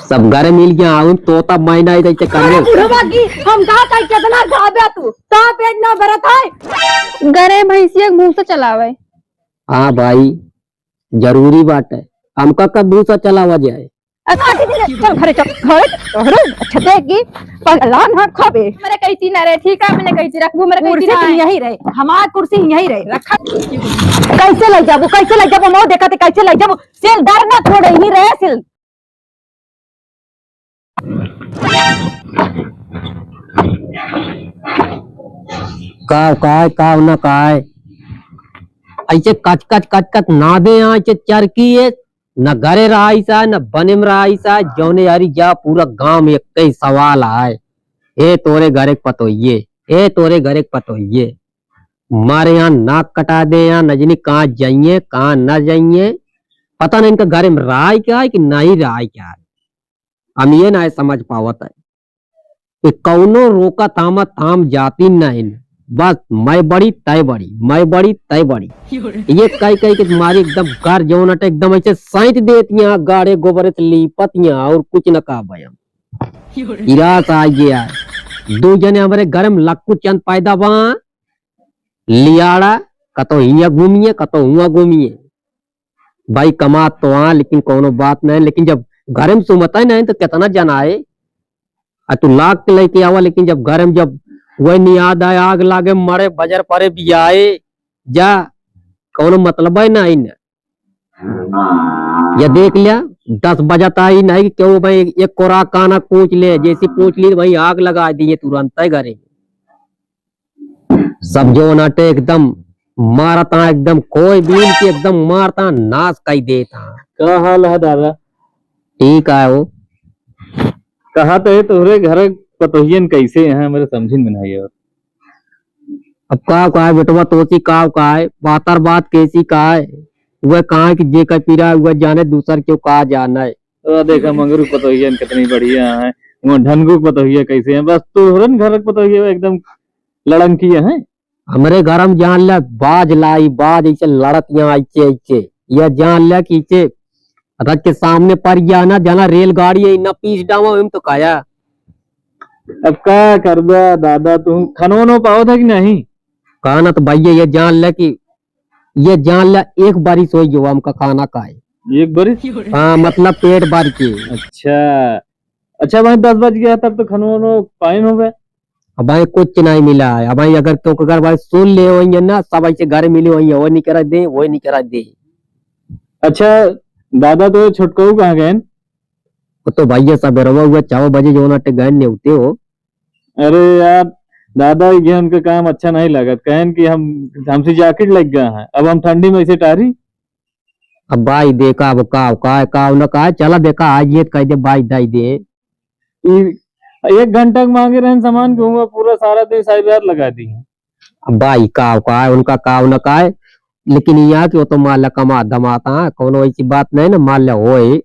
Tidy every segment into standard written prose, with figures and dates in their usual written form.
सब घर मिल गया आऊं तोता महीना ही करने हम कहा था कितना गाबे तू ता पेट ना भरत है गरे भैंसिया मुंह से चलावे। हाँ भाई जरूरी बात है हमका कब दूसरा चलावा जाए। चल घरे चल घरे छते की पगलान हाथ खाबे मेरे कैसी ना रहे ठीक है मैंने कैसी रखबू मेरे कैसी ना यही रहे हमार कुर्सी यही रहे रखा कैसे ले जाबू मो देखा कैसे ले जाबू सिल डर ना थोड़े ही रहे सिल काव ना काय ऐसे कच ना दे ऐसे चरकी है न घरे रहा न बने में रहा जौने यारी जा पूरा गांव में कई सवाल आए ए तोरे घरे पतोइये मारे यहाँ नाक कटा दे यहाँ नजनी कहाँ जाइए कहाँ न जाइए पता नहीं इनका घरे में रहा क्या है कि नहीं रहा क्या है। हम ये ना समझ पावत है कि कौनो रोका थामा थाम जाती नहीं बस मैं बड़ी तय बड़ी ये कई के तुम्हारी एकदम घर जौन अटे एकदम ऐसे साइट देती गाड़े गोबर से लीपतियां और कुछ न कहा भयम इरास आ गया दो जने हमारे घर में लक्कू चंद पैदा वहां लियाड़ा कतो हिया घूमिए कतो हुआ घूमिए भाई कमा तो हाँ लेकिन कोनो बात नहीं लेकिन जब घर में सुमता नहीं तो कितना जना है तू लाख के लेके आवा लेकिन जब घर में जब वही नहीं याद आए आग लागे मरे बजर परे भी आए जा कौन मतलब है ना इन ये देख लिया 10 बजता ही नहीं कि क्यों भाई एक कोरा काना पूछ ले जैसी पूछ ली वही आग लगा दी तुरंत है घरे सब जो नाटे एकदम मारता एकदम कोई भी एकदम मारता नाश कई देता। क्या हाल है दादा? ठीक है वो कहा तो है तोहरे घर पतोहियन कैसे हैं मेरे समझ में नहीं है। अब का है बेटवा तोसी का है बातर बात कैसी का है वह कहा कि जे का पीरा वह जाने दूसर क्यों कहा जाना है। तो देखा मंगरू पतोहियन कितनी बढ़िया है वो ढनगू पतोहिया कैसे हैं बस तोहरन घर पतोहिया एकदम लड़ंकी है। हमारे घर में जान लिया बाज ऐसे लड़त यहाँ ऐसे यह जान लिया कि रथ के सामने पर गया ना जाना रेलगाड़ी है इतना पीस डावा हम तो काया। अब क्या करबा दादा तुम खानो पाओ था कि नहीं? खाना तो भैया ये जान लिया कि ये जान लिया एक बारी सोई जो हमका खाना का है एक बारी। हाँ मतलब पेट भर के। अच्छा भाई 10 बज गया तब तो खानो पाइन हो गए। अब भाई कुछ नहीं मिला है अब भाई अगर तो अगर भाई सुन ले होंगे ना सब ऐसे घर मिले होंगे वो नहीं करा दे। अच्छा दादा तो छुटकाऊ कहाँ गए? तो भैया सब रवा हुआ 4 बजे जो नाटे गए होते हो। अरे यार दादा ये उनका काम अच्छा नहीं लगा कहन कि हमसे जैकेट लग गया है अब हम ठंडी में ऐसे टारी। अब भाई देखा अब का न कहा चला देखा आज ये कह दे भाई दाई दे 1 घंटा मांगे रहे सामान कहूँगा पूरा सारा दिन साइबर लगा दी है। अब भाई का है उनका का न का है लेकिन यहाँ की वो तो मान लिया कमा धमाता है कोनो ऐसी बात नहीं ना मान लिया हो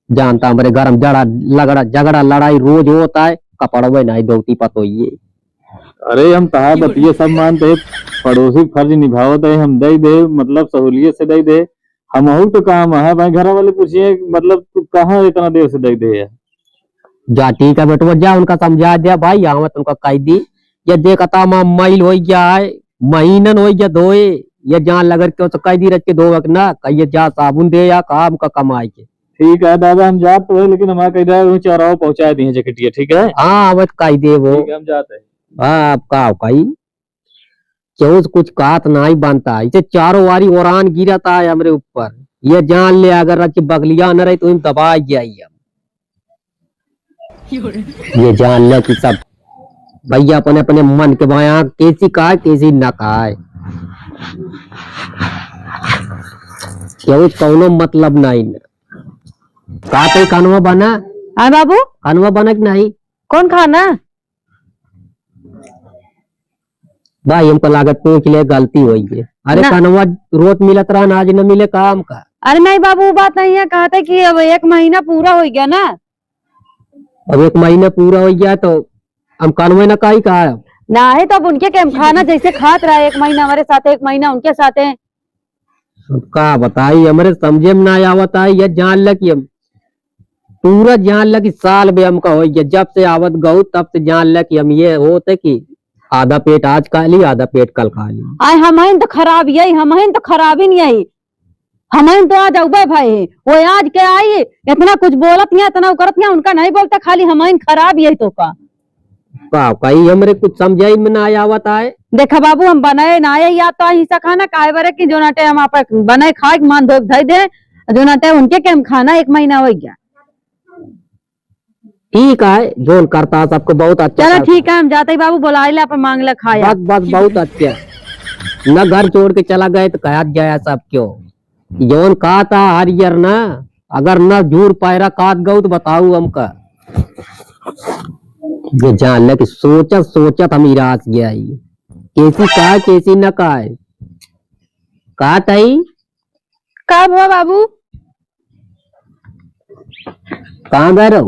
जानता हमारे घर में झगड़ा लड़ाई रोज होता है कपड़ों में नहीं दोती पतो ये। अरे हम कहा बतिये सब मानते पड़ोसी फर्ज निभावत है हम दे दे मतलब सहूलियत से दे दे हम तो काम है भाई घर वाले पूछिए मतलब तू कहाँ इतना देर से दे जा ठीक है बेटवा जा उनका समझा दिया भाई यहाँ मत उनका कह दी ये देखता मैल हो गया है महीनन हो गया धोए ये जान लगर के कह दी रच के धो ना कहिए जा साबुन दे या काम का कमाई के। ठीक है दादा हम जाते तो है लेकिन हमारा कह रहा है चौराहा पहुंचा दी है जैकेटिया ठीक है। हाँ अब कह दे वो हम जाते हैं। हाँ अब का कही क्यों कुछ कात नहीं बनता इसे चारों वारी ओरान गिरता है हमारे ऊपर ये जान ले अगर रच बगलिया न रही तो इन दबा जाइए ये जान ले कि सब भैया अपने अपने मन के बया कैसी कहा कैसी न कहा क्यों कौनो मतलब नहीं का तो कानवा बना। हाँ बाबू कानवा बना कि नहीं? कौन खाना? भाई हमको लागत पूछ ले गलती हुई है। अरे कानवा रोज मिलत रहा आज न मिले काम का। अरे नहीं बाबू बात नहीं है कहा था कि अब 1 महीना पूरा हो गया ना। अब 1 महीना पूरा हो गया तो हम कानवे न का ही कहा ना है तब उनके के खाना जैसे खात रहा 1 महीना हमारे साथ 1 महीना उनके साथ है। का बताई हमारे समझे में ना आवत है ये जान ल कि पूरा जान ल कि साल बे हमका हो गया, जब से आवत गऊ तब से जान ल कि हम ये होते कि आधा पेट आज खा ली आधा पेट कल खा ली। आय हमाइन तो खराब यही, हमाइन तो खराब ही नहीं आई, हमाइन तो आज उबे भाई वो आज के आई इतना कुछ बोलत नहीं, इतना करत नहीं, उनका नहीं बोलता, खाली हमाइन खराब यही तो का कही हमरे कुछ समझाई में ना आवत आए। देखा बाबू हम बनाए ना आए या तो हिस्सा खाना काहे बरे की जो नाटे हम आप बनाए खा के मान धो धई दे, जो नाटे उनके के हम खाना 1 महीना हो गया। ठीक है जोन करता सबको बहुत अच्छा। चलो ठीक है हम जाते ही बाबू बुलाए ले अपन मांग ले खाया। बस बस बहुत अच्छा, न घर छोड़ के चला गए तो कहा जाया सब क्यों। जोन कहा था हरियर ना, अगर न जूर पायरा काट गऊ तो बताऊ हमका। ये जान ले कि सोचत सोचत हम इरास गया कैसी कहा कैसी न कहा तई का हुआ बाबू? कहाँ गए रहो?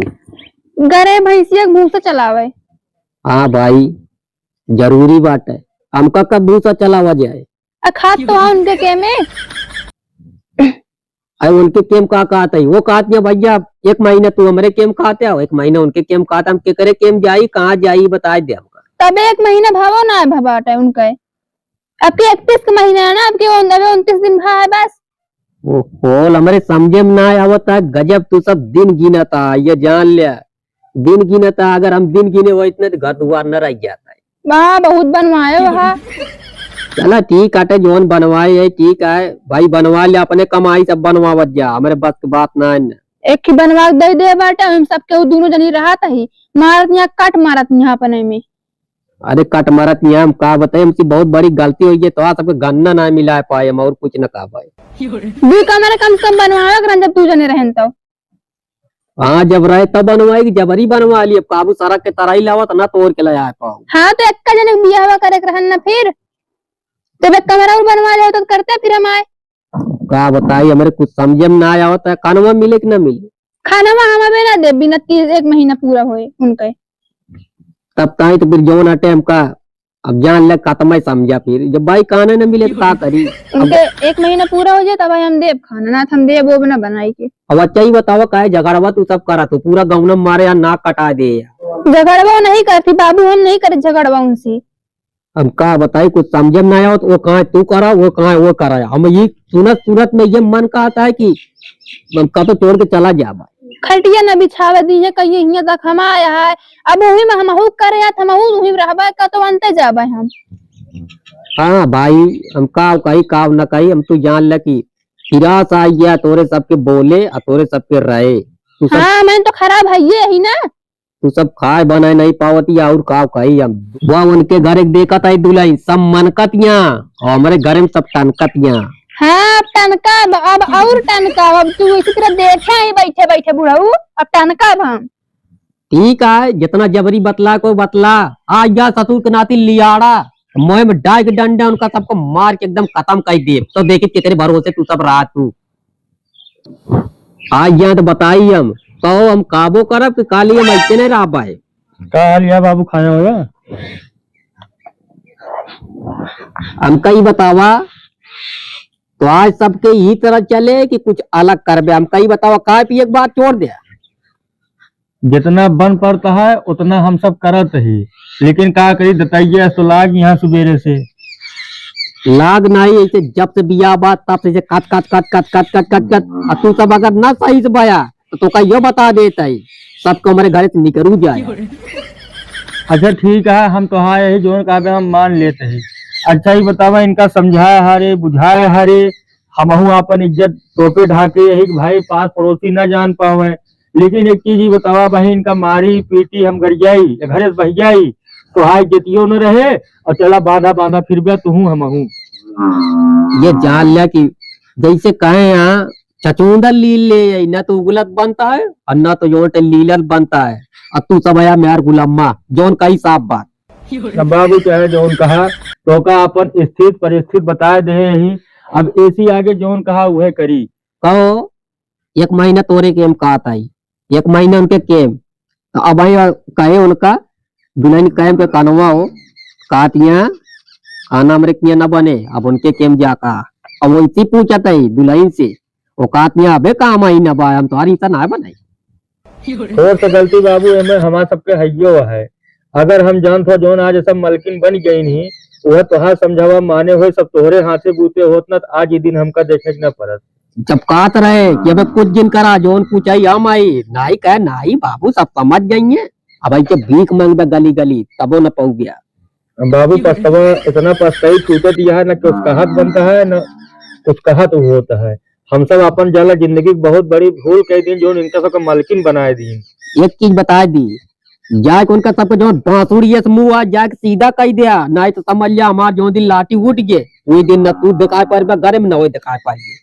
गरे भैंसिया भूसा चलावे। हाँ भाई जरूरी बात है, हमका कब भूसा चलावा जाए। खाद तो उनके के में अरे उनके केम का कहता है वो कहती है भैया 1 महीना तू हमारे केम खाते हो 1 महीना उनके केम खाता, हम के करे केम जाई कहाँ जाई बता दे हमका। तब 1 महीना भावो ना है भबाटा उनका, आपके 31 का महीना है ना, आपके 29 दिन भा है बस। वो बोल हमारे समझे में ना आवता है, गजब तू सब दिन गिनता, ये जान लिया दिन गिनता, अगर हम दिन गिने वो इतने तो घर द्वार न रह जाता है। वहाँ बहुत बनवाए वहाँ। चला ठीक है जोन बनवाए है ठीक है भाई, बनवा ले अपने कमाई सब बनवावत जा, हमारे बस की बात ना है। एक ही बनवा दे दे बाटा, हम सबके दोनों जनी रहा था ही मारत यहाँ कट मारत यहाँ अपने में। अरे कट मारत नहीं हम का बताए, हमसे बहुत बड़ी गलती हुई है तो आज सबको गन्ना ना मिला पाए हम और कुछ न कहा पाए। दू कमरे कम से कम बनवावे करन जब तू जने रहन तो। हाँ जब रहे तब बनवाएगी, जबरी बनवा ली, अब काबू सड़क के तराई लावत ना तोड़ के लाया पाऊ। हाँ तो एक जने बियाह करे रहन ना, फिर जब एक कमरा और बनवा जाओ तो करते फिर हम आए। का बताई हमारे कुछ समझे में ना आया होता है, कानवा मिले कि ना मिले। खाना वहाँ हमें ना दे बिना 1 महीना पूरा होए उनके, तब ताई तो फिर जो ना टाइम का अब जान ले खत्म है समझा, फिर जब भाई खाने न मिले तो का करी। उनके 1 महीना पूरा हो जाए तब हम देव खाना, ना हम देव वो बना बनाई के। अब अच्छा ही बताओ का झगड़वा तू सब करा, तू पूरा गाँव मारे या नाक कटा दे। झगड़वा नहीं करती बाबू, हम नहीं करे झगड़वा उनसे। हम का बताई कुछ समझे में ना आया तो वो कहा तू करा वो कहा वो करा, हम ये सूरत में ये मन का आता है कि हम का तो तोड़ के चला जा भाई। खटिया न बिछावे दी है कहिए हियां तक हम आया है, अब वही में हम हु करे या हम वही रहबा का तो अंते जाबे हम। हाँ भाई हम का कही का न कही, हम तू जान ल कि फिरास आई गया तोरे सबके बोले और तोरे सबके रहे। तू सब हाँ मैं तो खराब है ये ही ना, तू सब खाए बनाए नहीं पावती और का कही हम। वो उनके घर एक देखा था दुल्हन सब मनकतियां और हमारे घर में सब टनकतियां। हाँ टनका अब और टनका, अब तू इसी तरह देखे ही बैठे बैठे बुढ़ाऊ, अब टनका अब हम। ठीक है जितना जबरी बतला को बतला, आ जा ससुर के नाती लियाड़ा मोह में डाई के डंडा उनका सबको मार के एकदम खत्म कर दे, तो देखिए कितने भरोसे तू सब रहा तू। आज यहाँ तो बताई हम तो हम काबो करब कि काली हम ऐसे नहीं रह पाए। का हाल है बाबू, खाना होगा? हमका ही बतावा तो आज सबके ही तरह चले कि कुछ अलग कर बे, हमका ही बतावा का भी एक बात छोड़ दे। जितना बन पड़ता है उतना हम सब करत ही, लेकिन का करी दताइए तो लाग यहाँ सुबेरे से लाग नहीं ऐसे जब से बिया बात तब से cut cut cut cut cut cut cut cut, तू सब अगर ना सही से बया तो का यो बता देता है सबको हमारे घर से निकलू जाए। अच्छा ठीक है हम तो हाँ यही जोन का हम मान लेते हैं। अच्छा ही बतावा इनका समझाया हरे बुझाया हरे, हमहू अपन इज्जत टोपे ढाके यही भाई पास पड़ोसी ना जान पावे, लेकिन एक चीज ही बतावा भाई इनका मारी पीटी हम घर जाई घर से बह जाई तो हाय जतियो न रहे और चला बांधा बांधा फिर भी तू हमहू। ये जान लिया कि जैसे कहे यहाँ चचूंदर लील ले न तो उगलत बनता है और न तो जोन लीलत बनता है, और तू सब आया मेहर गुलामा जोन का ही साफ बात। बाबू चाहे जोन कहा तो का अपन स्थित परिस्थित बता दे ही, अब ऐसी आगे जोन कहा वह करी। कहो 1 महीना तोरे केम कहा था 1 महीना उनके केम, तो अब भाई कहे उनका दुल्हन कैम के कानवा हो कातिया खाना हमारे किया न बने, अब उनके केम जा कहा, अब वो इसी पूछा था दुल्हन से वो कातिया अबे कहा महीना बा हम तुम्हारी इतना ना बनाई। और तो गलती बाबू एमे हमार सबके हइयो है। अगर हम जान था जोन आज सब मलकिन बन गई नहीं, वह तोहार समझावा माने हुए सब तोहरे हाथे बूते होत न, तो आज ये दिन हमका देखे न पड़त। जब कहत रहे कि अबे कुछ दिन करा जोन पूछाई हम आई नाई कहे नाई बाबू सब समझ जाइए। अब आई के भीख मांगबे गली गली तबो न पहुंच गया। बाबू पछतावा इतना पछताई छूटत यह है न कि उसका हाथ बनता है न उसका हाथ होता है। हम सब अपन जाला जिंदगी की बहुत बड़ी भूल कह दी जो इनका सबका मालकिन बनाए दी। एक चीज बता दी, जाके उनका सबको जो बांसुड़ी से मुंह आ जाके सीधा कह दिया, नहीं तो समझ लिया हमार जो दिन लाठी उठ गए वही दिन न तू दिखा पाए घर में न वही दिखा पाइए।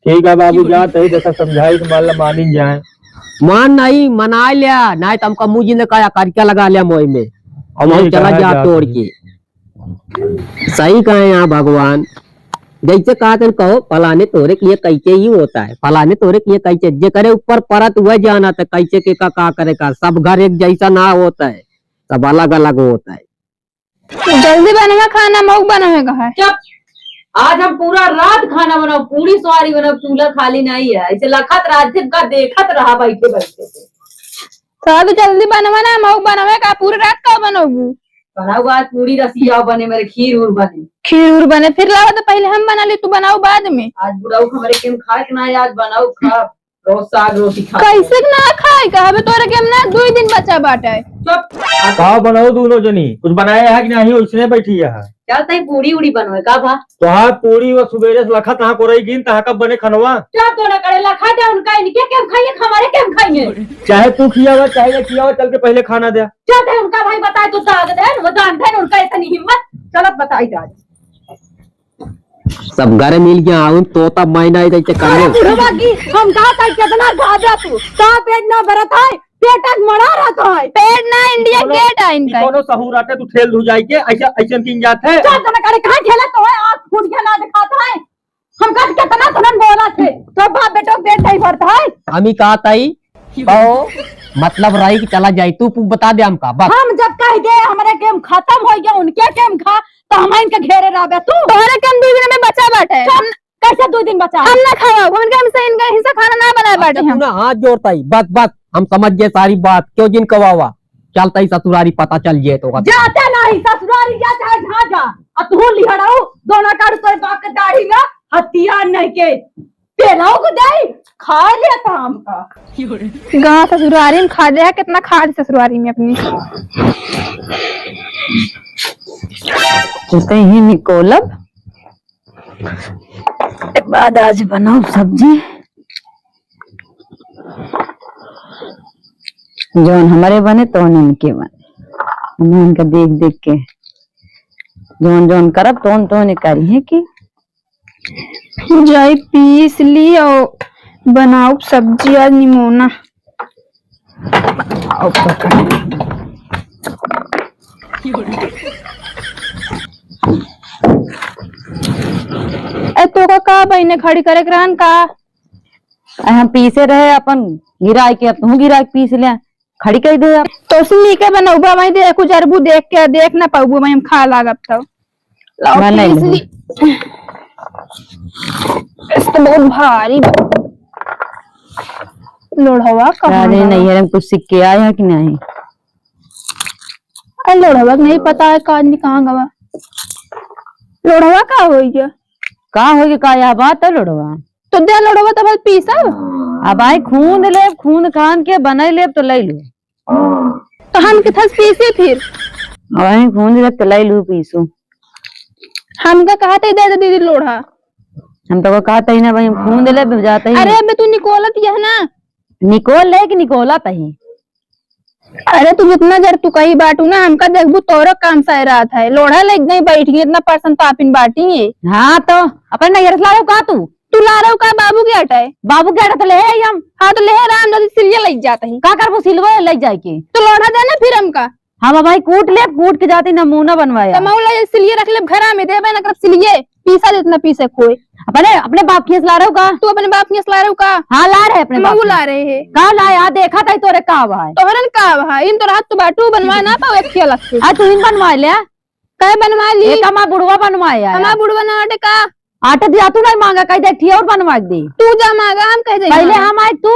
ठीक है बाबू जा तही जैसा समझाई तो मान मानी जाए। मान नहीं मना लिया, नहीं तो हमका मुंह जिंदा काया करके लगा लिया मोई में और वही चला जा तोड़ के। सही कहे यहाँ भगवान, जैसे कहा तुम कहो फलाने तोरे के लिए कैसे ही होता है, फलाने तोरे के लिए कैसे जे करे ऊपर परत वह जाना था कैसे के का करे का। सब घर एक जैसा ना होता है, सब अलग अलग होता है। जल्दी बनवा खाना मऊ बनावेगा है। चुप, आज हम पूरा रात खाना बनाओ, पूरी सवारी बनाओ, चूल्हा खाली नहीं है। ऐसे लखत रात का देखत रहा बैठे बैठे। तो जल्दी बनवाना मऊ बनावेगा, पूरी रात का बनाओगी। बनाओ आज पूरी रसिया बने, मेरे खीर उर बने। खीर उर बने फिर लाओ तो पहले हम बना ले, तू बनाओ बाद में। आज बुढ़ाऊ हमारे केम खाए के ना, आज बनाओ खा रोज साग रोटी खा। कैसे ना खाए कहबे तोरे के ना 2 दिन बचा बाटा है। चुप, का बनाओ दोनों जनी कुछ बनाया है कि नहीं, उसने बैठी है। क्या तई पूरी उड़ी बनवे का भा? तो हाँ पूरी वो सुबेरे से लखा तहाँ को रही गिन तहाँ कब बने खनवा। क्या तो ना करे लखा दे उनका, इनके केम खाइए हमारे केम खाइए। चाहे तू किया हुआ चाहे ना किया हुआ, चल के पहले खाना दे। क्या दे उनका भाई बताए तो दाग दे, वो दान दे उनका इतनी हिम्मत। चलत बताई आज सब घर मिल गया आऊं तो तब महीना ही जैसे कर बुढ़वा की हम कहा था कितना गाजा तू का पेट ना भरत है, पेट आज मरा रहता है। पेट ना इंडिया गेट है इनका। कोनो सहूर आते तू ठेल धु जाई के ऐसा ऐसा तीन जात है। क्या तो ना करे कहां ठेला तो है, आंख फूट के ना दिखाता है। हम का कितना तुरंत बोला थे तो बाप बेटो पेट नहीं भरता है। हम ही कहा ताई कहो मतलब रही कि चला जाए तू बता दे हमका बस। हम जब कह दे हमारे गेम खत्म हो गया, उनके गेम खा तो हम इनके घेरे रहे। तू तोहरे गेम 2 दिन में बचा बाटे, कैसे 2 दिन बचा? हम ना खाओ उनके हमसे इनका हिस्सा खाना ना बनाए बाटे। हम ना हाथ जोड़ता ही बस बस हम समझ गए सारी बात, क्यों जिन कवावा चलता ही ससुरारी पता चल जाए तो जाते नहीं ससुरारी जा चाहे जहाँ जा और तू लिहड़ाऊ दोनों का तोरे बाप के दाढ़ी में हथियार नहीं के पेलाओ को दे खा लिया था हमका। गाँव ससुरारी में खा लिया, कितना खा लिया ससुरारी में अपनी। होते ही निकोलब बाद आज बनाओ सब्जी जौन हमारे बने तो इनके बने। हम इनका देख देख के जौन जौन करब तो करी है कि जाई पीस ली और बनाओ सब्जी आज निमोना। तो का बहने खड़ी करे करान का हम पीसे रहे अपन गिरा के, अब तू गिरा के पीस ले खड़ी कह दे। अब तो सुनी के बनौबा मैं देखू जरबू देख के देख ना पाऊबू मैं हम खा लागब तो तो बहुत भारी लोढ़वा अरे नहीं है कुछ सीख के आया कि नहीं? अरे लोढ़वा नहीं पता है कहाँ गवा लोढ़वा का हो गया कहाँ होगी का यह बात है लोढ़वा तो दे लोढ़वा तो बस पीसा अब आई खून ले खून खान के बना ले तो ले लो तो हम किथस पीसे फिर अब खून ले तो ले लू पीसू। हमका कहा था दे दीदी लोढ़ा, हम तो कहते ही ना भाई खून ले जाते ही। अरे अब तू निकोलत यह ना निकोल ले कि निकोला तही। अरे तू जितना जर तू कही बाटू ना हमका देखबू तोरा काम सा रात है लोढ़ा लग गई बैठ गई इतना पर्सन पापिन बाटी है। हाँ तो अपन नहीं ला रहे का तू ला रहे हो का बाबू के हटाए बाबू के हटा तो ले हम। हाँ तो ले राम दादी सिलिया लग जाता है का कर वो सिलवा लग जाए के तो लोढ़ा देना फिर हमका। हम भाई कूट ले कूट के जाती नमूना बनवाया सिलिए रख ले घर में देवे ना कर सिलिए पीसा जितना पीसे खोए। अपने अपने बाप की ला रहे हो का? तू अपने बाप की ला रहे हो का? हाँ ला रहे अपने बाप ला रहे है का लाया देखा था तोरे का भाई तोहरन का भाई इन तो रात तो बाटू बनवा ना पाओ एक अलग से। आज तू इन बनवा ले कह बनवा ली एक हमारा बुढ़वा बनवाया हमारा बुढ़वा ना आटे का आटा दिया तू नहीं मांगा कह दे और बनवा दे तू जा मांगा हम कह दे पहले हम आए तू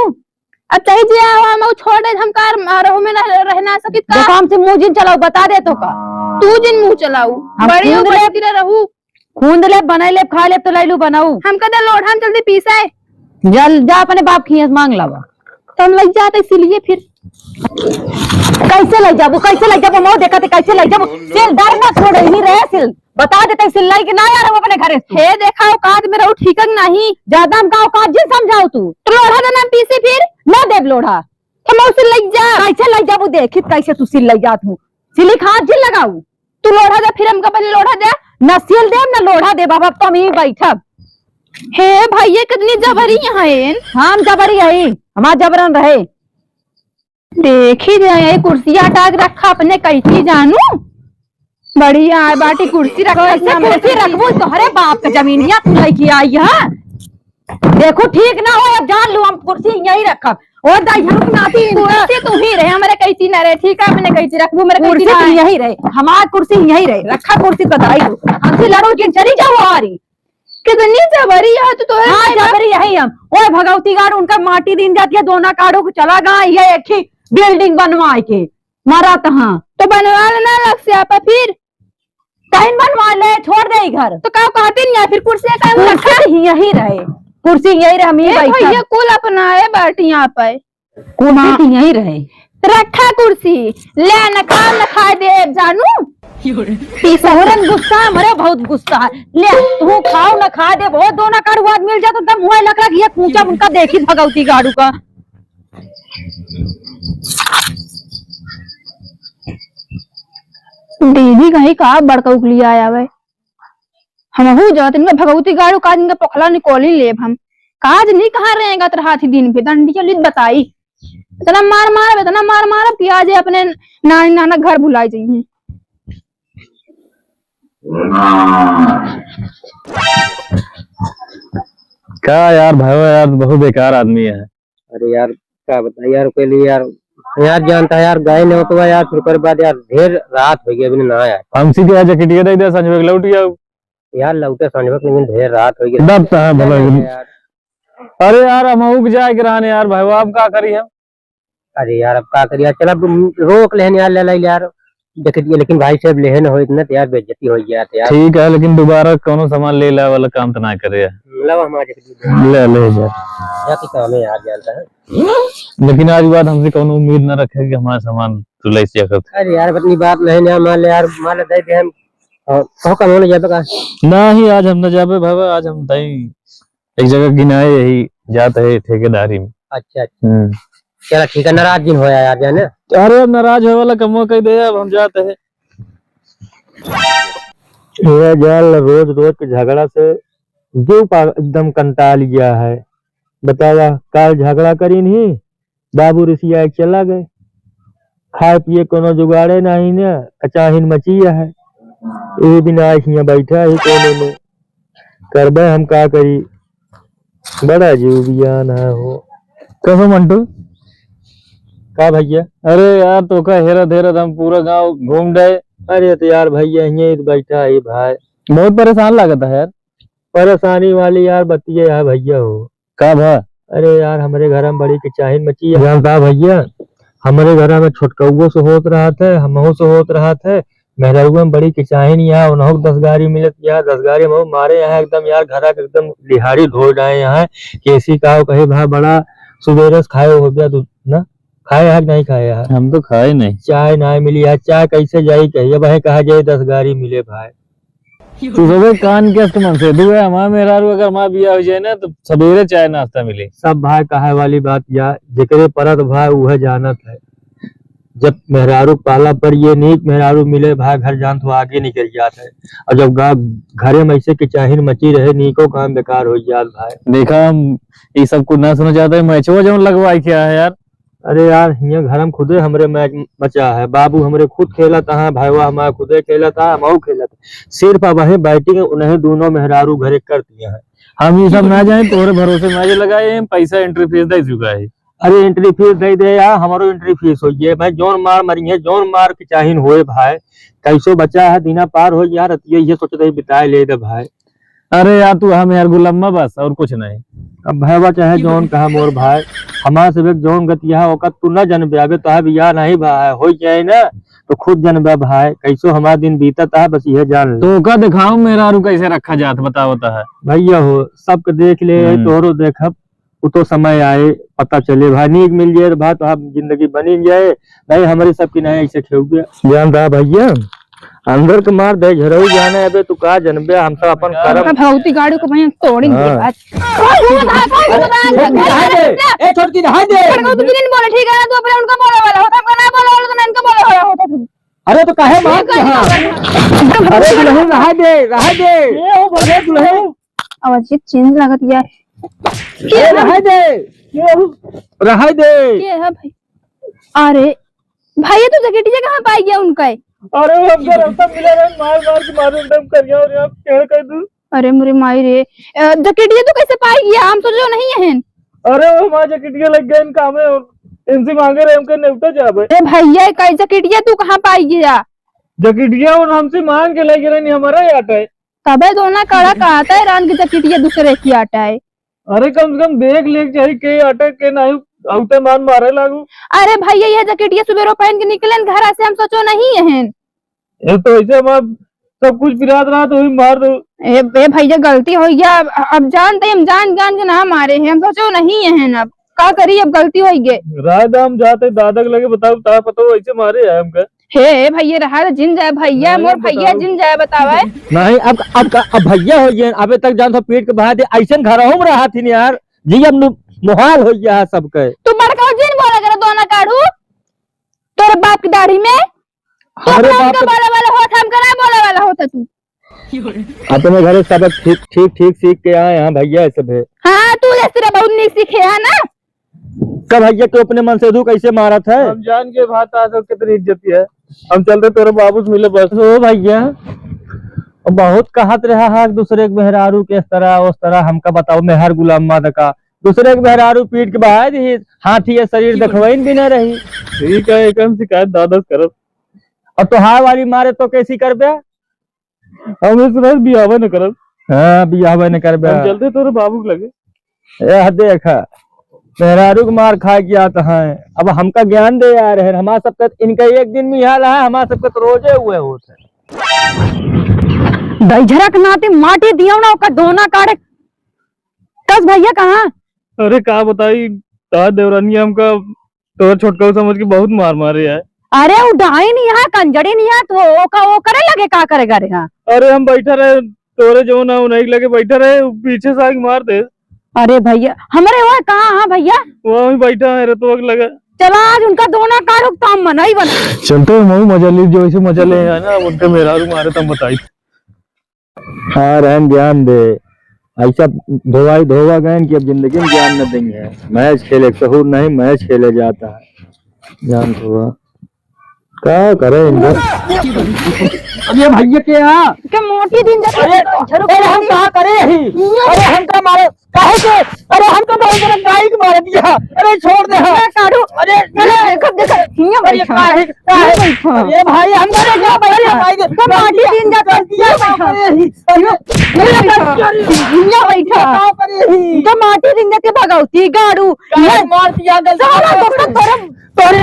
अच्छा ही जिया हुआ मैं छोड़ दे हम कार रहू में ना रहना सकित का देखो हमसे मुंह जिन चलाओ बता दे तो का तू जिन मुंह चलाऊ हम बड़ी हो खूंद ले- बड़ी रहू खूंद ले बनाई ले खा ले तो लैलू बनाऊ हम कदे लोढ़ा जल्दी पीसाए जल जा अपने बाप खियस मांग लावा तो हम लग जाते इसीलिए फिर कैसे ले जाबू मोह देखा थे कैसे ले जाबू सिल डर ना छोड़ ही रहे सिल बता देते सिल लाई कि ना यार हम अपने घरे से। हे देखा औकात में रहू ठीक नहीं ज्यादा हम का औकात जिन समझाओ तू तो लोढ़ा देना पीसे फिर ना देव लोढ़ा तो मैं उसे लग जा कैसे ले जाबू देखित कैसे तू सिल ले जात हूँ सिली खाद जिल लगाऊ तू लोढ़ा दे फिर हमका पहले लोढ़ा दे न सिल दे न लोढ़ा दे बाबा तो हम ही बैठब हे भैया कितनी जबरी यहाँ है हम जबरी है हमार जबरन रहे देख ही जाए कुर्सी हटा के रखा अपने कैसी जानू बढ़िया है बाटी कुर्सी रखा कुर्सी रखबू तोहरे बाप के जमीनिया तू लेके आई है देखो ठीक ना हो अब जान लो हम कुर्सी यही रखब और दाई हम नाती कुर्सी तू ही रहे हमारे कैसी ना रहे ठीक है अपने कैसी रखबू मेरे कुर्सी कैसी तो ना यही रहे हमार कुर्सी यही रहे रखा कुर्सी तो दाई हो हमसे लड़ो कि चली जाओ हमारी कितनी जबरी है तू तो हाँ जबरी यही हम ओए भगवती गाड़ उनका माटी दिन जाती है दोनों काड़ो को चला गया ये एक ही बिल्डिंग बनवाए के मारा तहाँ तो बनवा लेना लग से आपा फिर कहीं बनवा ले छोड़ दे घर तो का कहते नहीं फिर कुर्सी का कुर्सी यही रहे कुर्सी यही रहे हम ही भैया बैठा कुल अपना है बैठी यहाँ पे कुर्सी यही रहे रखा कुर्सी ले न खा दे जानू सोहरन गुस्सा है मरे बहुत गुस्सा है ले तू खाओ ना खा दे बहुत दोनों काड़ू आदमी मिल जाए तो दम हुआ लग रहा ये कूचा उनका देखी भगवती गाड़ू का दीदी कहीं कहा बड़का उकली आया वे हम हो जाते इनका भगवती गाड़ू काज इनका पोखला निकोल ही लेब हम काज नहीं कहाँ रहेगा तेरा हाथी दिन पे दंडी चली बताई इतना मार मार कि आज अपने नानी नाना घर भुलाई जाइए क्या यार भाई यार बहुत बेकार आदमी है। अरे यार क्या बता यार के लिए यार जानता है यार गए नहीं तो यार फिर कर बाद यार ढेर रात हो गई अभी ना आया हम सीधे आज जैकेट दे दे संजोग लौट गया यार लौटे संजोग लेकिन ढेर रात हो गई दबता है भला यार। अरे यार हम उग जाए के रहने यार भाई आप क्या करी हम। अरे यार अब क्या करिए चल अब रोक लेने यार ले यार देखिए लेकिन भाई साहब लेहन हो इतना यार बेइज्जती हो गया यार ठीक है लेकिन दोबारा कोनो सामान ले ला वाला काम तो ना करे मतलब हमारे ले जा जाती काम है यार जानता है लेकिन आज बात हमसे कोनो उम्मीद न रखे कि हमारा सामान तू ले सकत। अरे यार अपनी बात नहीं ना मान ले यार मान ले दे हम कहो कम होने जाए का ना ही आज हम न जाबे भाई आज हम तई एक जगह गिनाए यही जाते है ठेकेदारी में। अच्छा चलो ठीक है नाराज दिन होया यार जाने अरे अब नाराज हो वाला कमो कह दे अब हम जाते हैं। ये जाल रोज रोज के झगड़ा से जो एकदम कंटाल गया है बतावा काल झगड़ा करी नहीं बाबू ऋषिया चला गए खाए पिए कोनो जुगाड़े नहीं ने कचाहिन मचिया है ये बिना यहाँ बैठा ही कोने में करबे हम का करी बड़ा जीव बियान है हो कहो मंटू का भैया। अरे यार तो का हेरा धेरा हम पूरा गांव घूम गए। अरे तो यार भैया यहीं बैठा है भाई बहुत परेशान लगता है यार। परेशानी वाली यार बतिए यार भैया हो का भा। अरे यार हमारे घर में बड़ी किचाहिन मची है का भैया हमारे घर में छोटकौओ से होत रहा था हमहू से होत रहा था मेहरुआ में बड़ी किचाहिन यहाँ उन्हों 10 गाड़ी मिलत यार 10 गाड़ी हम मारे यहाँ एकदम यार घर एकदम लिहाड़ी ढोल रहे यहाँ कैसी का कहे भा बड़ा सुबेरे खाए हो गया दूध ना खाए है नहीं खाए है हम तो खाए नहीं चाय ना मिली है चाय कैसे जाई कहिए भाई कहा जाए 10 गाड़ी मिले भाई तू सब कान के मन से दू है हमारा मेरा अगर माँ बिया हो जाए ना तो सवेरे चाय नाश्ता मिले सब भाई कहे वाली बात या जेकरे परत भाई वह जानत है जब मेहरारू पाला पर ये नीक मेहरारू मिले भाई घर जान तो आगे निकल जाता है और जब घरे में ऐसे किचाहिन मची रहे नीको काम बेकार हो जात भाई। देखा हम ये सब कुछ ना सुना चाहते मैचो जो लगवाई क्या है यार। अरे यार यहाँ घर में खुदे हमरे मैच बचा है बाबू हमरे खुद खेला था भाईवा हमारा खुदे खेला था हम खेला था सिर्फ अब वही बैटिंग उन्हें दोनों मेहरारू घरे कर दिए हैं हम ये सब ना जाए तोरे भरोसे मैच लगाए पैसा एंट्री फीस दे चुका है। अरे एंट्री फीस दे दे यार हमारो एंट्री फीस हो गई भाई जोन मार मरी है जोन मार के चाहिए होए भाई कैसो बचा है दीना पार हो यार ये सोचते बिताए ले दे भाई अरे यार तू हम यार गुलामा बस और कुछ नहीं। अब भैया चाहे जौन कहा मोर भाई हमार से जौन गतिया होका तू न जनबे अबे तो बिया नहीं भाई हो जाए ना तो खुद जनबे भाई कैसो हमारा दिन बीतता है बस ये जान ले। तो का दिखाओ मेरा रू कैसे रखा जात बतावता है भैया हो सबके देख ले तोरो देखब वो तो समय आए पता चले भाई नीक मिल जाए भाई तो आप जिंदगी बनी जाए नहीं हमारी सबकी नहीं ऐसे खेव गया ध्यान रहा भैया अंदर के मार दे झरऊ जाने अबे तू का जनबे हम सब अपन करम भगवती गाड़ी को भैया तोड़ेंगे आज ए छोटकी नहा दे तू भी नहीं बोले ठीक है ना तू अपने उनका बोले वाला होता हमका ना बोले वाला तो ना इनका बोले वाला होता तू अरे तो काहे मार दिया अरे दुल्हन रहा दे ए ओ बोले दुल्हन आवाज चेंज लागत यार रहा दे ये है भाई। अरे भाई ये तो जैकेटिया कहाँ पाई गया उनका अरे हमको रास्ता मिला है मार के मारे दम कर गया और यहाँ पेड़ कर दूं। अरे मुरे माई रे जैकेटिया तो कैसे पाई गया हम सोचो नहीं है। अरे वो हमारे जैकेटिया लग गए इन काम में इनसे मांगे रहे हमको नेवता जाबे। अरे भैया कई जैकेटिया तू कहाँ पाई गया जैकेटिया और हमसे मांग के लगे रहे नहीं हमारा ही आटा है तबे दोना कड़ा कहता है रान की जैकेटिया दूसरे की आटा है। अरे कम से कम देख ले चाहिए के आटा के नहीं आउटे मान मारे लागू। अरे भैया ये जैकेटिया सुबेरो पहन के निकले घर से हम सोचो नहीं है ये तो ऐसे हम सब कुछ पिरात रहा तो ही मार दो। ए भैया गलती हो गया अब जानते हम जान के ना मारे हैं हम सोचो नहीं है अब का करी अब गलती हो गई राय दाम जाते दादा के लगे बताओ ता पता ऐसे मारे है हमका हे भैया रहा जिन जाए भैया मोर भैया जिन जाए बतावे नहीं अब भैया हो गए अबे तक जान तो पेट के बहा दे ऐसे घर हम रहा थी यार जी अब मुहाल हो गया सबके तू बड़का जिन बोला कर दोना काढ़ू तोरे बाप की दाढ़ी में अरे बाप के बोले वाला होता हम करा बोले वाला होता तू अपने घरे सब ठीक सीख के आए हैं भैया सब है। हाँ तू जैसे बहुत नहीं सीखे है ना कब भैया तो अपने मन से कैसे मारा था हम जान के बात आज कितनी इज्जत है हम चलते तेरे बाबू से मिले बस। ओ भैया बहुत कहत रहा है दूसरे के मेहरारू के इस तरह उस तरह हमका बताओ मेहर गुलाम माद का दूसरे के मेहरारू पीट के बहा दी हाथी ये शरीर देखवाइन भी न रही। ठीक है एकदम शिकायत दादा करो और तोहार वाली मारे तो कैसी कर बे हम इस बियाह न करब। हाँ बियाह न कर बे चलते तोरे बाबू के लगे ए देखा मेहरारू के मार खा गया तो है अब हमका ज्ञान दे आ रहे हमारा सबका इनका एक दिन में हाल है हमारा सबका तो रोजे हुए होते दईझरक नाते माटी दियो ना का दोना काढ़े कस भैया कहाँ। अरे का बताई का देवरानी हमका तो छोटका समझ के बहुत मार मारे है। अरे वो डाई नहीं है कंजड़ी नहीं है तो वो करे लगे का करेगा रे। हाँ अरे हम बैठा रहे तोरे जो ना नहीं लगे बैठा रहे पीछे से आके मार दे। अरे भैया हमारे वहाँ कहाँ। हाँ भैया वही बैठा है रे तो लगा चला आज उनका दोना काढ़ो तो हम मना ही बना चलते हम मजा ली जो ऐसे मजा ले ना उनके मेहरारू मारे तब बताई। हाँ रहन ध्यान दे ऐसा धोवा गए कि अब जिंदगी में ज्ञान न देंगे मैच खेले सहूर नहीं मैच खेले जाता है ज्ञान धोवा क्या करे अब ये भैया के यहाँ क्या मोटी दिन अरे हम कहा करे अरे हम का मारे काहे के अरे हम तो बहुत बड़ा गाय को मार दिया अरे छोड़ दे काढ़ू अरे देखो हियां अरे काहे ये भाई हम करे क्या भैया भाई तो माटी दिन जा दिया हियां बैठा तो माटी दिन के भगवती गाड़ू मार दिया तोरे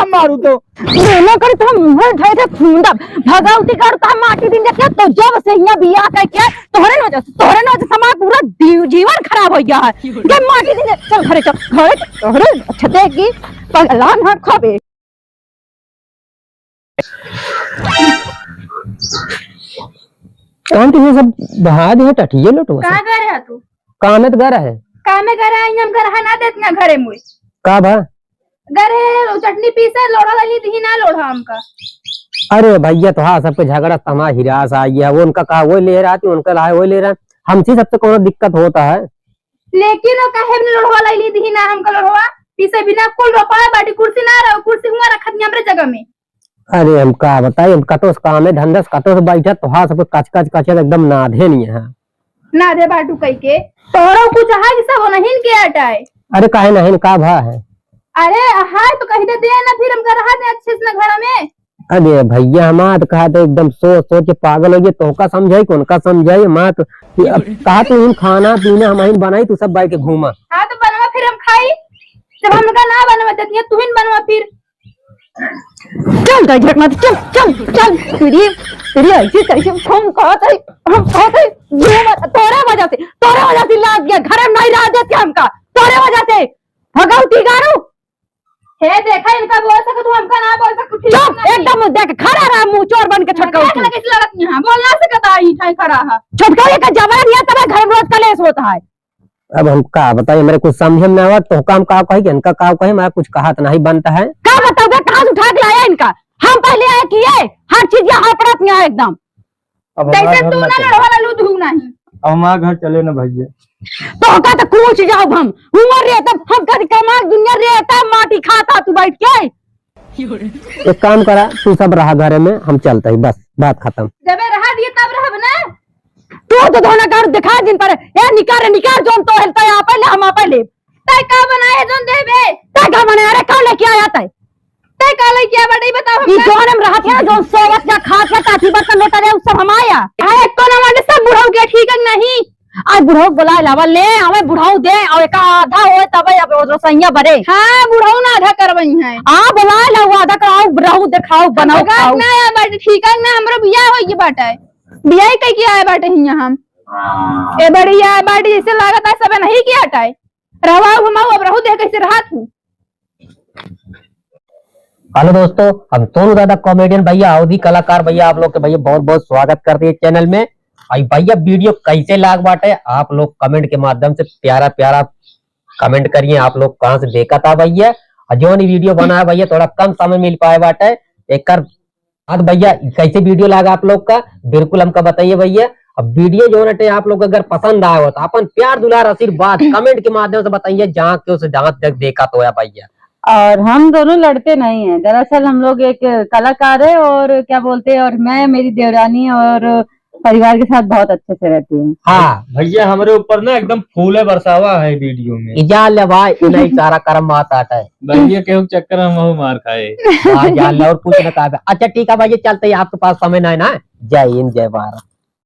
मारू तो दोनों कर तो मुंह ढाई थे फूंदा भगवती गाड़ू तो माटी दिन के तो जब से हियां बियाह कह के तोरे न समाज पूरा जीवन खराब हो गया है ये माटी दिन चल घरे तोरे अच्छा देगी पगला ना खाबे कौन तुझे सब बहा दे टठिए लोटो का करे है तू कामत घर है कामे करे हम घर है ना देतना घरे मुई का भा घरे चटनी पीसे लोढ़ा लगी थी ना लोढ़ा हमका। अरे भैया तो हाँ सबके झगड़ा तमा हिरास आ गया वो उनका कहा वो ले रहा थी उनका रहा वो ले रहा हमसे सबसे कोनो दिक्कत होता है लेकिन वो काहे में लोढ़वा लगी थी ना हमका लोढ़वा पीसे बिना कुल रोपा बाटी कुर्सी ना रहो कुर्सी हुआ रखत नहीं हमरे जगह में। अरे हम का बताइए हम कटोस काम है धंधस कटोस बैठा तो हाँ सब कच एकदम नाधे नहीं है ना दे बाटू कह के तोरो कुछ है कि सब नहीं के हटाए। अरे काहे नहीं का भा है अरे हाय तो कह दे ना फिर हम कर रहा ने अच्छे से ना घर में अरे भैया हमारा तो कहा तो एकदम सोच सोच के पागल हो गए। तो का समझाई कौन का समझाई माँ तो अब कहा तू इन खाना पीना हमारी बनाई तू सब बैठ के घूमा। हाँ तो बनवा फिर हम खाई, जब हमका ना बनवा देती है तू ही बनवा फिर। चल गई झट मत, चल चल चल तेरी ऐसी कैसे हम कहते तोरे वजह से लाग गया घर में नहीं रह देते हमका तोरे वजह से भगवती गारू। हे देखा इनका बोल सके तू हमका ना बोल सके। चुप एकदम मुंह देख खड़ा रहा मुंह चोर बन के छटका देख लगे इस लगत यहाँ बोलना से कता ही ठाई खड़ा है। छटका का जवान दिया तब घर में रोज कलेश होता है। अब हम का बताइए मेरे कुछ समझ में आवा तो काम का कही इनका का कही मैं कुछ कहा तो नहीं बनता है। क्या बताओगे कहाँ से उठा के लाया इनका, हम पहले आए किए हर चीज यहाँ पड़त नहीं है एकदम। जैसे तू ना लड़वा लू धू नहीं। अब हमारा घर चले ना भैया। तो का तो कूच जाओ हम उमर रे तब हम कद कमाल दुनिया रहता माटी खाता तू बैठ के। एक काम करा तू सब रहा घर में हम चलते ही बस बात खत्म। जब रहा दिए तब रहब ना। तू तो धोना कर दिखा दिन पर ए निकार जोन तो हेलता है पहले हम पहले तय का बनाए जोन देबे तय का बने अरे कौन लेके आया तय तय का ले क्या बड़ी बताओ ई हमका। जोन हम रहा था जोन सोवत या खात या टाटी बर्तन लोटा रे उस सब हम आया है कोना वाले सब बुढ़ाऊ के ठीक है नहीं। आज बुढ़ाऊ बुला लावा ले हमें बुढ़ाऊ दे और एक आधा होए तब अब रसैया बरे। हाँ बुढ़ाऊ ना आधा करबई है। आ बुला लाओ आधा कराओ बुढ़ाऊ दिखाओ बनाओ खाओ। ना या बाटे ठीक है ना हमरो बियाह होई के बाटे बियाह कई के आए बाटे हिया हम ए बढ़िया बाटी जैसे लागत है सब नहीं किया हटाए रवा घुमाओ अब रहू दे कैसे राहत हूँ। हेलो दोस्तों हम दोनों दादा कॉमेडियन भैया अवधि कलाकार भैया आप लोग के भैया बहुत बहुत स्वागत करते हैं चैनल में। आई भैया वीडियो कैसे लाग बाटे आप लोग कमेंट के माध्यम से प्यारा प्यारा कमेंट करिए आप लोग कहाँ से देखा था भैया। और जो नहीं वीडियो बनाया भैया थोड़ा कम समय मिल पाए बाटे एक बाद भैया कैसे वीडियो लागा आप लोग का बिल्कुल हमका बताइए भैया। अब वीडियो जो नटे आप लोग अगर पसंद आया हो तो अपन प्यार दुलार आशीर्वाद कमेंट के माध्यम से बताइए जहाँ क्यों से जहाँ तक देखा तो है भैया। और हम दोनों लड़ते नहीं हैं, दरअसल हम लोग एक कलाकार है और क्या बोलते हैं और मैं मेरी देवरानी और परिवार के साथ बहुत अच्छे से रहती हूँ। हाँ भैया हमारे ऊपर ना एकदम फूले बरसावा है वीडियो में। इजाल ले भाई इन्हें सारा कर्म माता है भैया के चक्कर में हम मार खाए। हाँ, जान ले और कुछ ना कहा। अच्छा ठीक है भैया चलते ही आपके पास समय नहीं ना। जय हिंद जय भारत।